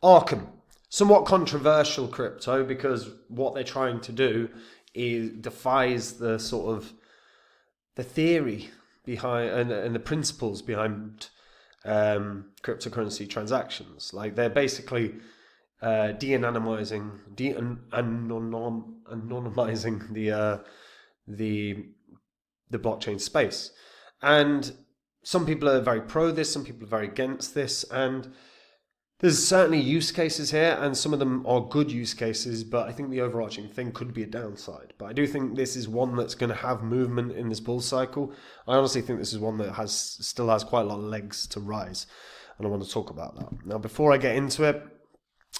Arkham, somewhat controversial crypto because what they're trying to do is defies the sort of the theory behind and the principles behind cryptocurrency transactions. Like they're basically anonymizing the blockchain space, and some people are very pro this, some people are very against this, and there's certainly use cases here, and some of them are good use cases, but I think the overarching thing could be a downside. But I do think this is one that's going to have movement in this bull cycle. I honestly think this is one that still has quite a lot of legs to rise, and I want to talk about that. Now, before I get into it,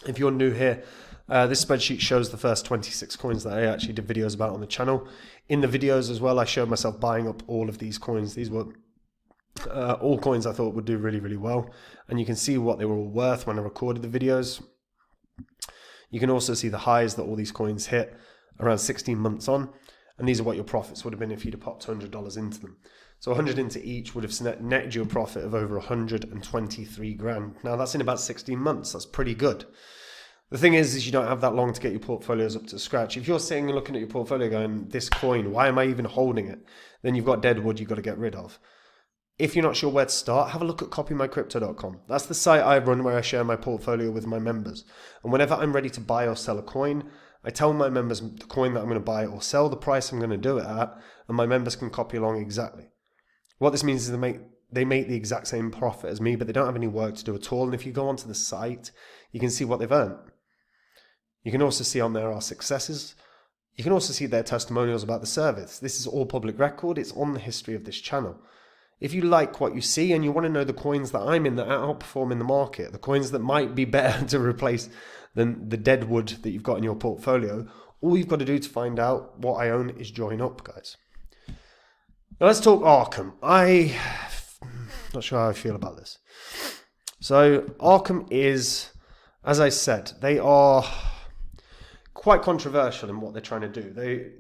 if you're new here, this spreadsheet shows the first 26 coins that I actually did videos about on the channel. In the videos as well, I showed myself buying up all of these coins. These were all coins I thought would do really, really well. And you can see what they were all worth when I recorded the videos. You can also see the highs that all these coins hit around 16 months on. And these are what your profits would have been if you'd have popped $100 into them. So 100 into each would have netted you a profit of over 123 grand. Now that's in about 16 months. That's pretty good. The thing is you don't have that long to get your portfolios up to scratch. If you're sitting and looking at your portfolio going, this coin, why am I even holding it? Then you've got dead wood you've got to get rid of. If you're not sure where to start, have a look at copymycrypto.com. That's the site I run where I share my portfolio with my members. And whenever I'm ready to buy or sell a coin, I tell my members the coin that I'm going to buy or sell, the price I'm going to do it at, and my members can copy along exactly. What this means is they make the exact same profit as me, but they don't have any work to do at all. And if you go onto the site, you can see what they've earned. You can also see on there our successes. You can also see their testimonials about the service. This is all public record. It's on the history of this channel. If you like what you see and you want to know the coins that I'm in that outperform in the market, the coins that might be better to replace than the dead wood that you've got in your portfolio, all you've got to do to find out what I own is join up, guys. Now let's talk Arkham. I'm not sure how I feel about this. So Arkham is, as I said, they are quite controversial in what they're trying to do.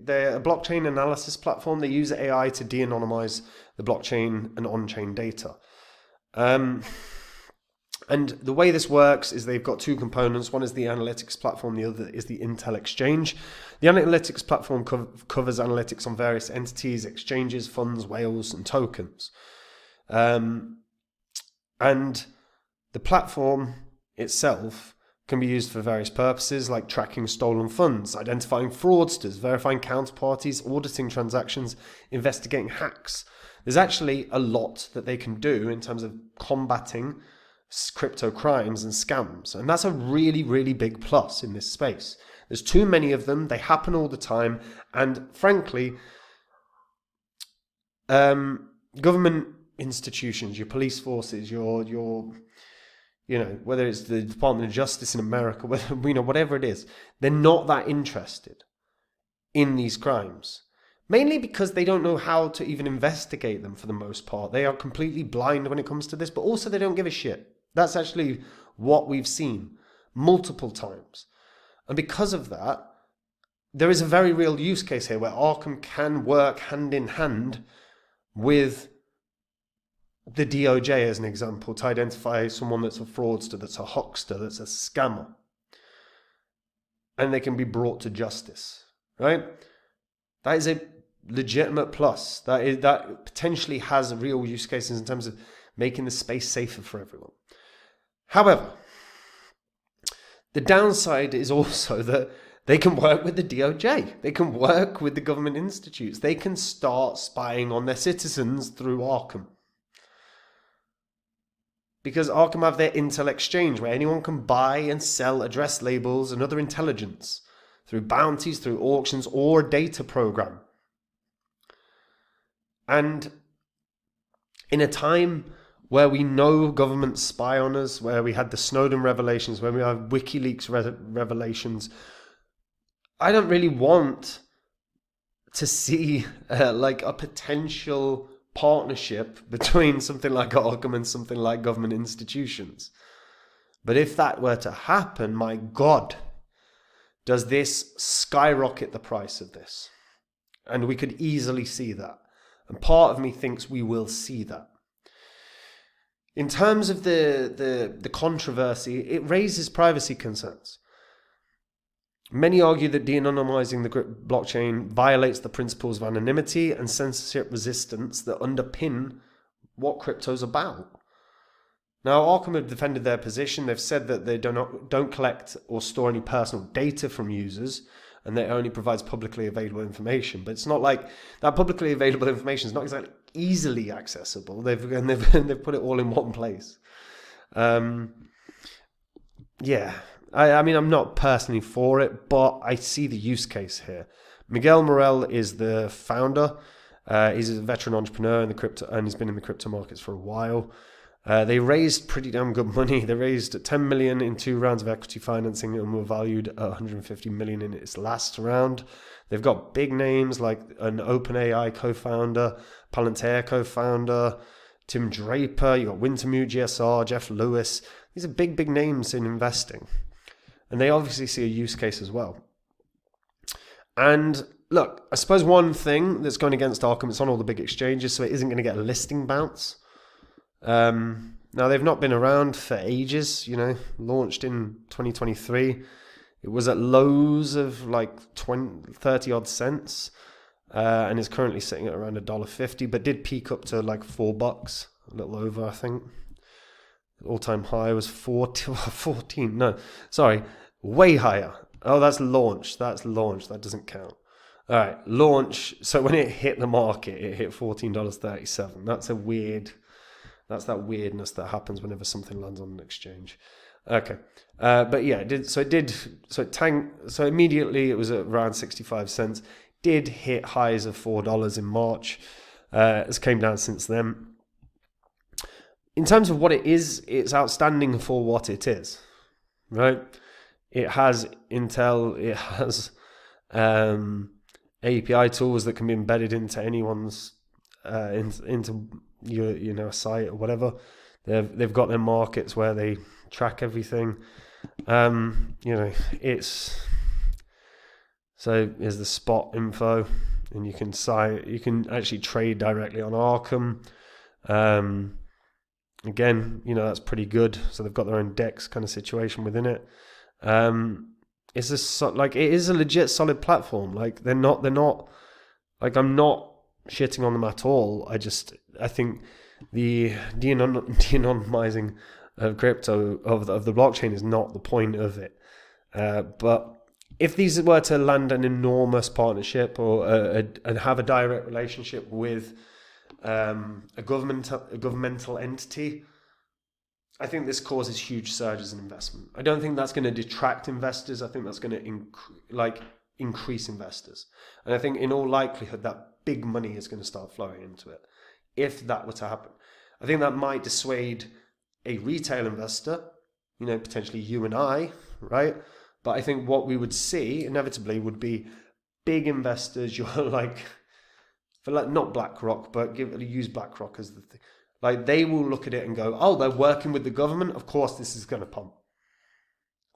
They're a blockchain analysis platform. They use AI to de-anonymize the blockchain and on-chain data. And the way this works is they've got two components. One is the analytics platform. The other is the Intel Exchange. The analytics platform covers analytics on various entities, exchanges, funds, whales, and tokens. And the platform itself can be used for various purposes like tracking stolen funds, identifying fraudsters, verifying counterparties, auditing transactions, investigating hacks. There's actually a lot that they can do in terms of combating crypto crimes and scams. And that's a really, really big plus in this space. There's too many of them. They happen all the time. And frankly, government institutions, your police forces, your whether it's the Department of Justice in America, whatever it is, they're not that interested in these crimes. Mainly because they don't know how to even investigate them for the most part. They are completely blind when it comes to this, but also they don't give a shit. That's actually what we've seen multiple times. And because of that, there is a very real use case here where Arkham can work hand in hand with the DOJ as an example to identify someone that's a fraudster, that's a huckster, that's a scammer. And they can be brought to justice, right? That is a legitimate plus. That potentially has real use cases in terms of making the space safer for everyone. However, the downside is also that they can work with the DOJ. They can work with the government institutes. They can start spying on their citizens through Arkham. Because Arkham have their Intel Exchange where anyone can buy and sell address labels and other intelligence through bounties, through auctions, or a data program. And in a time where we know governments spy on us, where we had the Snowden revelations, where we have WikiLeaks revelations, I don't really want to see like a potential partnership between something like Arkham and something like government institutions. But if that were to happen, my God, does this skyrocket the price of this? And we could easily see that. And part of me thinks we will see that. In terms of the controversy, it raises privacy concerns. Many argue that de-anonymizing the blockchain violates the principles of anonymity and censorship resistance that underpin what crypto's about. Now, Arkham have defended their position. They've said that they don't collect or store any personal data from users, and that it only provides publicly available information. But it's not like that publicly available information is not exactly easily accessible. They've put it all in one place. Yeah. I mean, I'm not personally for it, but I see the use case here. Miguel Morel is the founder. He's a veteran entrepreneur in the crypto, and he's been in the crypto markets for a while. They raised pretty damn good money. They raised 10 million in 2 rounds of equity financing and were valued at 150 million in its last round. They've got big names like an OpenAI co-founder, Palantir co-founder, Tim Draper. You got Wintermute, GSR, Jeff Lewis. These are big names in investing, and they obviously see a use case as well. And look, I suppose one thing that's going against Arkham, it's on all the big exchanges, so it isn't going to get a listing bounce. Now, they've not been around for ages, launched in 2023. It was at lows of like 30 odd cents, and is currently sitting at around $1.50, but did peak up to like $4, a little over, I think. All-time high was 14. No, sorry, way higher. Oh, that's launch. That doesn't count. All right, launch. So when it hit the market, it hit $14.37. That's that weirdness that happens whenever something lands on an exchange. Okay, but yeah, it did. So it tanked. So immediately it was at around 65 cents. Did hit highs of $4 in March. It's came down since then. In terms of what it is, it's outstanding for what it is, right? It has Intel. It has API tools that can be embedded into anyone's into your site or whatever. They've got their markets where they track everything. It's so here's the spot info, and you can actually trade directly on Arkham. Again, that's pretty good. So they've got their own DEX kind of situation within it. It is a legit solid platform. Like they're not like, I'm not shitting on them at all. I think the de-anonymizing of crypto of the blockchain is not the point of it. But if these were to land an enormous partnership and have a direct relationship with a governmental entity, I think this causes huge surges in investment. I don't think that's going to detract investors. I think that's going to increase investors. And I think in all likelihood that big money is going to start flowing into it. If that were to happen, I think that might dissuade a retail investor, potentially you and I, right? But I think what we would see inevitably would be big investors. You're not BlackRock, but use BlackRock as the thing. Like they will look at it and go, oh, they're working with the government. Of course, this is going to pump.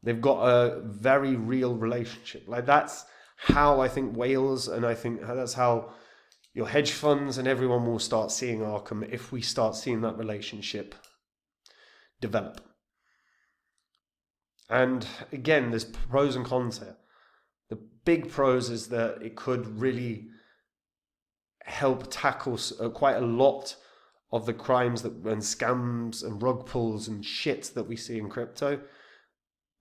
They've got a very real relationship. Like that's how I think whales, and I think that's how your hedge funds and everyone will start seeing Arkham if we start seeing that relationship develop. And again, there's pros and cons here. The big pros is that it could really help tackle quite a lot of the crimes and scams and rug pulls and shit that we see in crypto.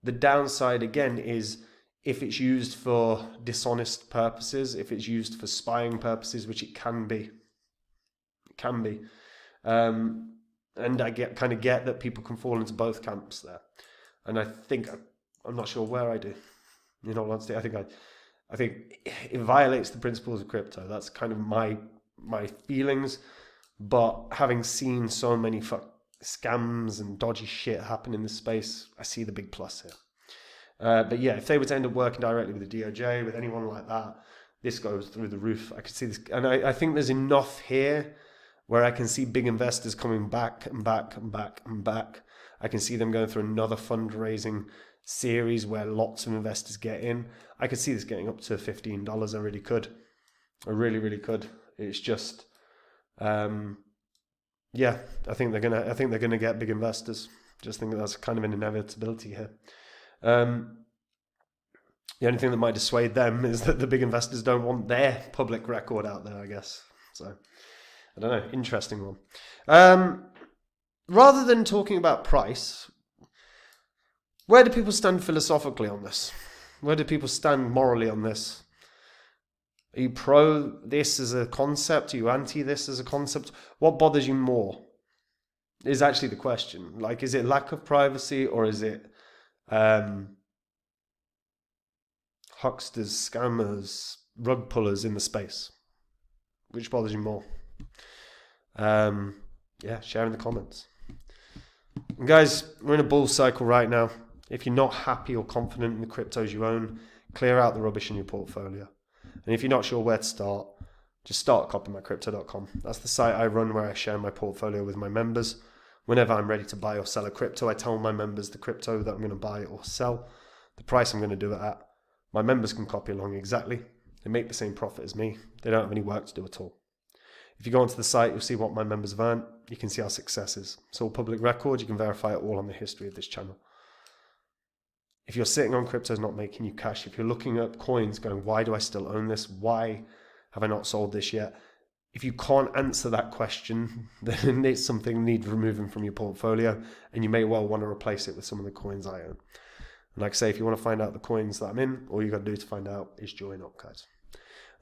The downside, again, is if it's used for dishonest purposes, if it's used for spying purposes, which it can be. And I get that people can fall into both camps there. And I think, I'm not sure where I do. In all honesty, I think it violates the principles of crypto. That's kind of my feelings. But having seen so many scams and dodgy shit happen in this space, I see the big plus here. But yeah, if they were to end up working directly with the DOJ, with anyone like that, this goes through the roof. I could see this, and I think there's enough here where I can see big investors coming back and back and back and back. I can see them going through another fundraising series where lots of investors get in. I could see this getting up to $15. I really could. I really, really could. It's just, yeah, I think they're gonna get big investors. Just think that's kind of an inevitability here. The only thing that might dissuade them is that the big investors don't want their public record out there, I guess. So, I don't know. Interesting one. Rather than talking about price, where do people stand philosophically on this? Where do people stand morally on this? Are you pro this as a concept? Are you anti this as a concept? What bothers you more is actually the question. Like, is it lack of privacy, or is it hucksters, scammers, rug pullers in the space? Which bothers you more? Yeah, share in the comments. And guys, we're in a bull cycle right now. If you're not happy or confident in the cryptos you own, clear out the rubbish in your portfolio. And if you're not sure where to start, just start at copymycrypto.com. That's the site I run where I share my portfolio with my members. Whenever I'm ready to buy or sell a crypto, I tell my members the crypto that I'm going to buy or sell, the price I'm going to do it at. My members can copy along exactly. They make the same profit as me. They don't have any work to do at all. If you go onto the site, you'll see what my members have earned. You can see our successes. It's all public record. You can verify it all on the history of this channel. If you're sitting on cryptos not making you cash, if you're looking at coins going, why do I still own this? Why have I not sold this yet? If you can't answer that question, then it's something you need removing from your portfolio, and you may well want to replace it with some of the coins I own. And like I say, if you want to find out the coins that I'm in, all you got to do to find out is join up, guys.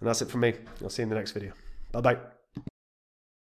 And that's it from me. I'll see you in the next video. Bye-bye.